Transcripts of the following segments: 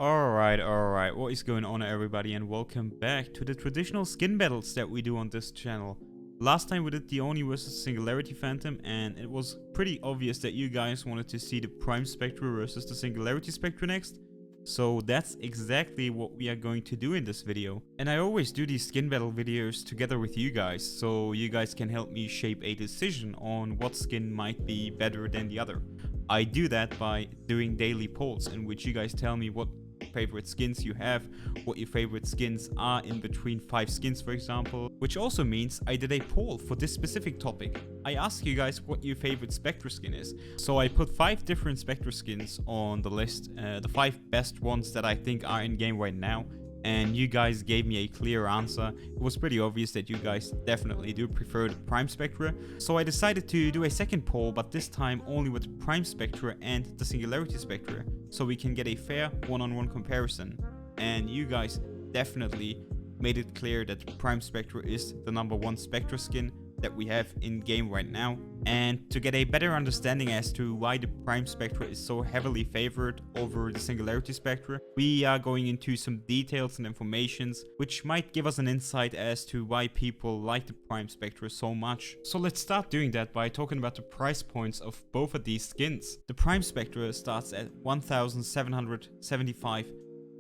Alright, what is going on everybody, and welcome back to the traditional skin battles that we do on this channel. Last time we did the Oni versus Singularity Phantom, and it was pretty obvious that you guys wanted to see the Prime Spectre versus the Singularity Spectre next. So that's exactly what we are going to do in this video. And I always do these skin battle videos together with you guys, so you guys can help me shape a decision on what skin might be better than the other. I do that by doing daily polls in which you guys tell me what favorite skins you have, what your favorite skins are in between 5 skins, for example, which also means I did a poll for this specific topic. I asked you guys what your favorite Spectre skin is, so I put 5 different Spectre skins on the list, the 5 best ones that I think are in game right now, and you guys gave me a clear answer. It was pretty obvious that you guys definitely do prefer the Prime Spectre, so I decided to do a second poll, but this time only with the Prime Spectre and the Singularity Spectre, so we can get a fair one-on-one comparison. And you guys definitely made it clear that Prime Spectre is the #1 Spectre skin that we have in game right now. And to get a better understanding as to why the Prime Spectre is so heavily favored over the Singularity Spectre, we are going into some details and informations which might give us an insight as to why people like the Prime Spectre so much. So let's start doing that by talking about the price points of both of these skins. The Prime Spectre starts at 1,775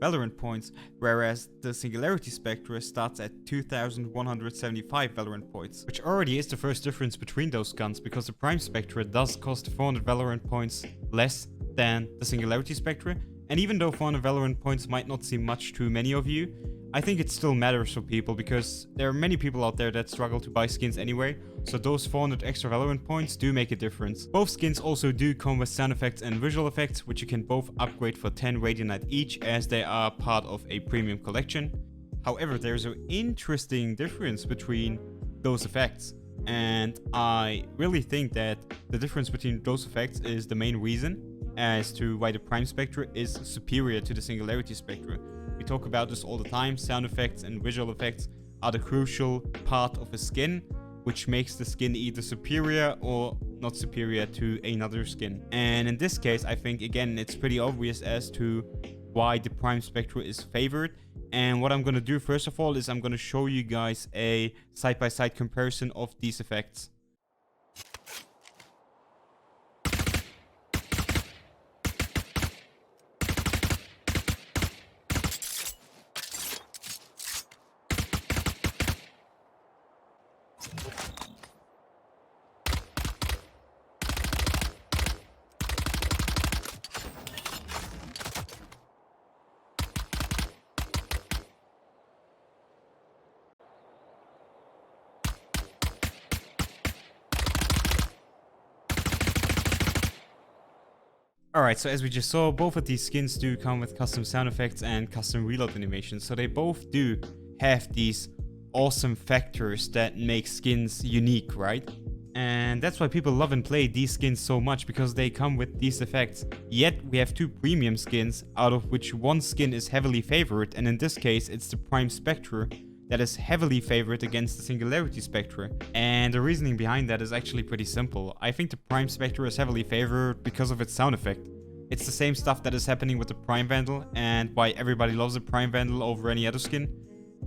Valorant points, whereas the Singularity Spectre starts at 2,175 Valorant points, which already is the first difference between those guns, because the Prime Spectre does cost 400 Valorant points less than the Singularity Spectre, and even though 400 Valorant points might not seem much to many of you, I think it still matters for people, because there are many people out there that struggle to buy skins anyway, so those 400 extra Valorant points do make a difference. Both skins also do come with sound effects and visual effects, which you can both upgrade for 10 Radiant each, as they are part of a premium collection. However, there's an interesting difference between those effects, and I really think that the difference between those effects is the main reason as to why the Prime Spectre is superior to the Singularity Spectre. We talk about this all the time. Sound effects and visual effects are the crucial part of a skin, which makes the skin either superior or not superior to another skin. And in this case, I think again it's pretty obvious as to why the Prime Spectre is favored. And what I'm going to do first of all is I'm going to show you guys a side-by-side comparison of these effects. Alright, so as we just saw, both of these skins do come with custom sound effects and custom reload animations, so they both do have these awesome factors that make skins unique, right? And that's why people love and play these skins so much, because they come with these effects. Yet we have 2 premium skins, out of which one skin is heavily favored, and in this case it's the Prime Spectre that is heavily favored against the Singularity Spectre. And the reasoning behind that is actually pretty simple. I think the Prime Spectre is heavily favored because of its sound effect. It's the same stuff that is happening with the Prime Vandal, and why everybody loves the Prime Vandal over any other skin.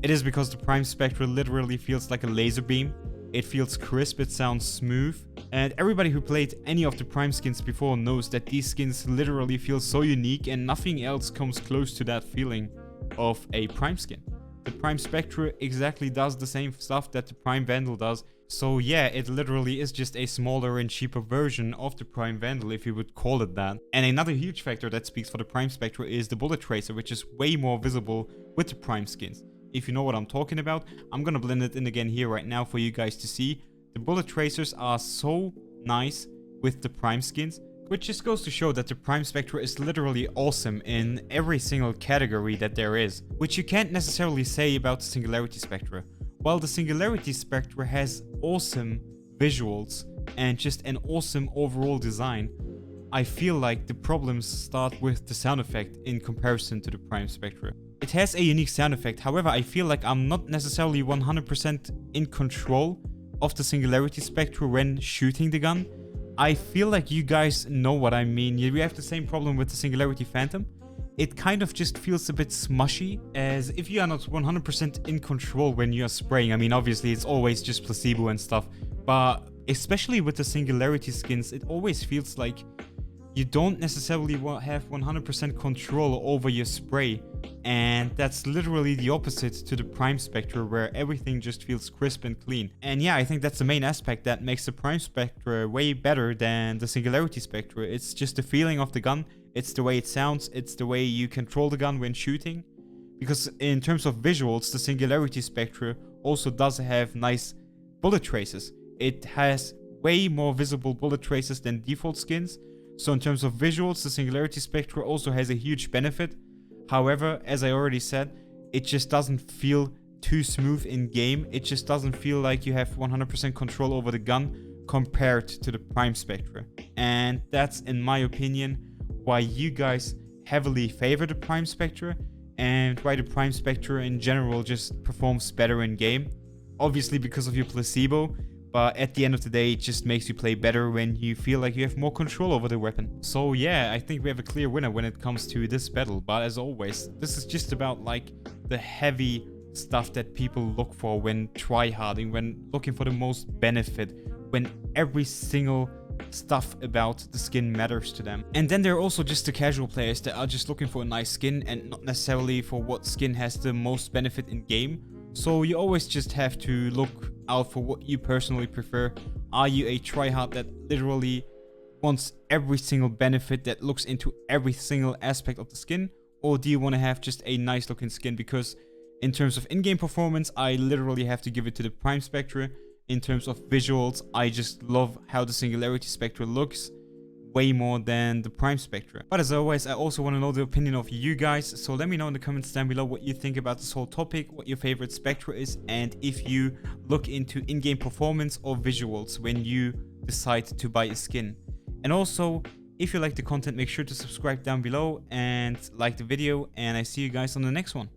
It is because the Prime Spectre literally feels like a laser beam. It feels crisp, it sounds smooth, and everybody who played any of the Prime skins before knows that these skins literally feel so unique, and nothing else comes close to that feeling of a Prime skin. The Prime Spectre exactly does the same stuff that the Prime Vandal does, so yeah, it literally is just a smaller and cheaper version of the Prime Vandal, if you would call it that. And another huge factor that speaks for the Prime Spectre is the bullet tracer, which is way more visible with the Prime skins. If you know what I'm talking about, I'm gonna blend it in again here right now for you guys to see. The bullet tracers are so nice with the Prime skins, which just goes to show that the Prime Spectre is literally awesome in every single category that there is, which you can't necessarily say about the Singularity Spectre. While the Singularity Spectre has awesome visuals and just an awesome overall design, I feel like the problems start with the sound effect in comparison to the Prime Spectre. It has a unique sound effect, however I feel like I'm not necessarily 100% in control of the Singularity Spectre when shooting the gun. I feel like you guys know what I mean. We have the same problem with the Singularity Phantom. it kind of just feels a bit smushy, as if you are not 100% in control when you are spraying. I mean, obviously it's always just placebo and stuff, but especially with the Singularity skins, it always feels like you don't necessarily have 100% control over your spray, and that's literally the opposite to the Prime Spectre, where everything just feels crisp and clean. And yeah, I think that's the main aspect that makes the Prime Spectre way better than the Singularity Spectre. It's just the feeling of the gun, it's the way it sounds, it's the way you control the gun when shooting. Because in terms of visuals, the Singularity Spectre also does have nice bullet traces. It has way more visible bullet traces than default skins. So in terms of visuals, the Singularity Spectre also has a huge benefit. However, as I already said, it just doesn't feel too smooth in game. It just doesn't feel like you have 100% control over the gun compared to the Prime Spectre. And that's, in my opinion, why you guys heavily favor the Prime Spectre, and why the Prime Spectre in general just performs better in game. Obviously because of your placebo, but at the end of the day, it just makes you play better when you feel like you have more control over the weapon. So yeah, I think we have a clear winner when it comes to this battle. But as always, this is just about like the heavy stuff that people look for when tryharding, when looking for the most benefit, when every single stuff about the skin matters to them. And then there are also just the casual players that are just looking for a nice skin and not necessarily for what skin has the most benefit in game. So you always just have to look out for what you personally prefer. Are you a tryhard that literally wants every single benefit, that looks into every single aspect of the skin? Or do you want to have just a nice looking skin? Because in terms of in-game performance, I literally have to give it to the Prime Spectre. In terms of visuals, I just love how the Singularity Spectre looks way more than the Prime Spectre. But as always, I also want to know the opinion of you guys, so let me know in the comments down below what you think about this whole topic, what your favorite Spectre is, and if you look into in-game performance or visuals when you decide to buy a skin. And also, if you like the content, make sure to subscribe down below and like the video, and I see you guys on the next one.